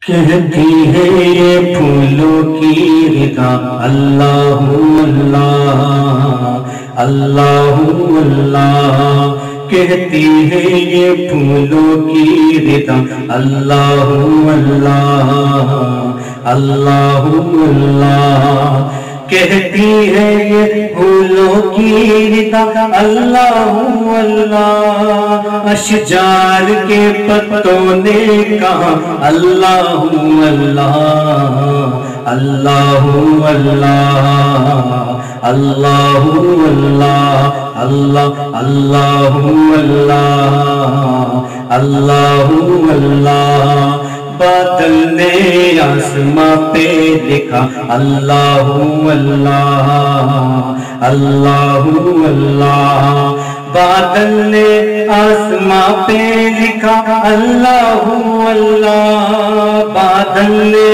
کہتی ہے یہ پھولوں کی ردا اللہ اللہ اللہ اللہ، کہتی ہے یہ پھولوں کی ردا اللہ اللہ اللہ اللہ، کہتی ہے یہ پھولوں کی ردا اللہ اللہ، اشجار کے پتوں نے کہا اللہ اللہ اللہ اللہ اللہ اللہ اللہ اللہ اللہ اللہ اللہ، بادل نے آسماں پہ لکھا اللہ اللہ اللہ اللہ، بادل نے آسماں پہ لکھا اللہ اللہ، بادل نے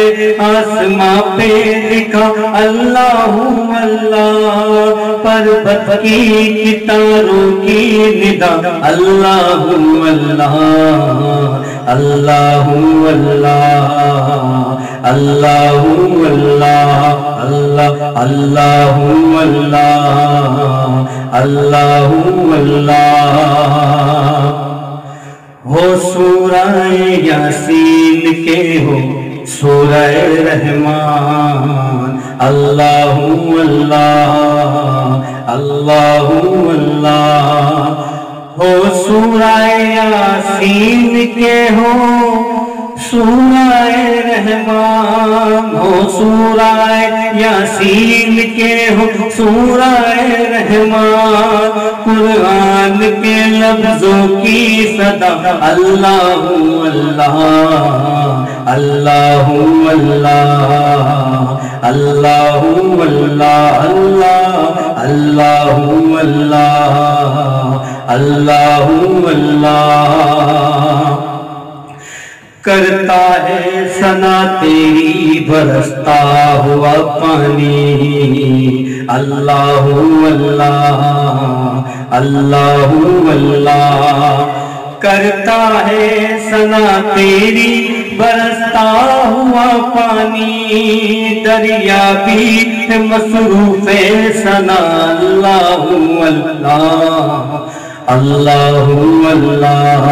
آسماں پہ لکھا اللہ اللہ، پربت کی ستاروں کی ندا اللہ اللہ اللہ اللہ اللہ اللہ اللہ اللہ اللہ اللہ، ہو سورہ یاسین کے ہو سورہ رحمان اللہ اللہ اللہ اللہ، ہو سورہ یاسین کے ہو سورہ رحمان، ہو سورہ یاسین کے ہو سورہ رحمان، قرآن کے لفظوں کی صدا اللہ اللہ اللہ اللہ اللہ اللہ اللہ اللہ اللہ، کرتا ہے ثنا تیری برستا ہوا پانی اللہ اللہ اللہ اللہ، کرتا ہے ثنا تیری برستا ہوا پانی، دریا بھی مصروف ثنا اللہ اللہ اللہ اللہ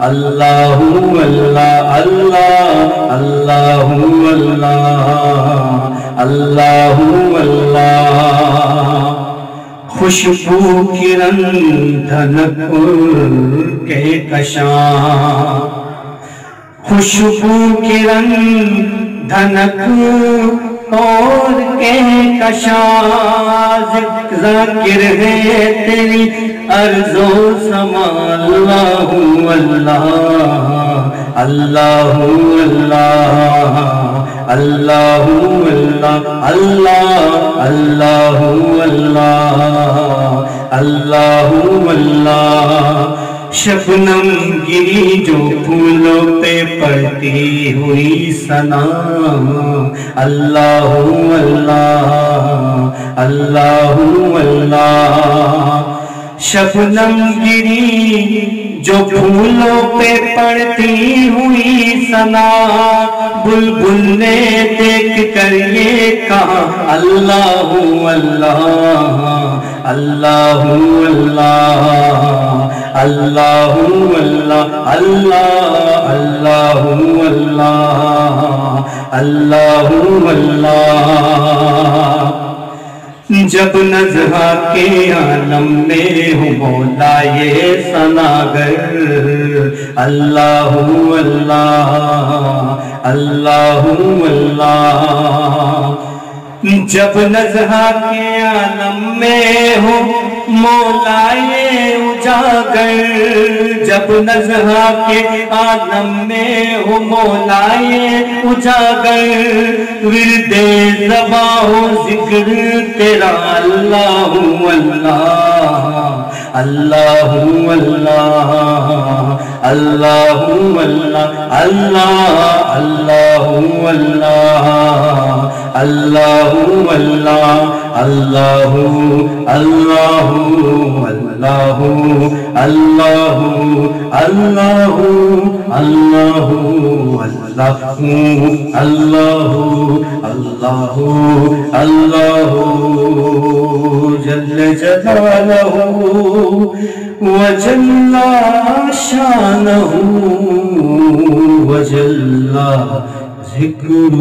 اللہ اللہ اللہ اللہ اللہ اللہ، خوشبو کرن دھنکر کے کشاں، خوشبو کرن دھنک اور کے کشاں، ذاکر ہے تیری ارض و سما اللہ اللہ اللہ اللہ اللہ اللہ اللہ اللہ اللہ اللہ، شبنم گری جو پھولوں پہ پڑتی ہوئی ثنا اللہ اللہ اللہ اللہ، شبنم گری جو پھولوں پہ پڑتی ہوئی ثنا، بلبل نے دیکھ کر یہ کہا اللہ اللہ اللہ اللہ اللہ اللہ اللہ اللہ اللہ اللہ، جب نزہا کے عالم میں ہو مولا یہ ثناگر اللہ اللہ اللہ اللہ، جب نزہا کے عالم میں ہو مولا یہ اجاگر، جب نزہا کے عالم میں ہو مولا یہ اجاگر، ورد زباں ہو ذکر تیرا اللہ اللہ اللہ اللہ اللہ اللہ اللہ اللہ اللہ اللہ اللہ اللہ اللہ اللہ اللہ اللہ اللہ اللہ اللہ جل جلالہ وجل شانہ وجل ذکرہ.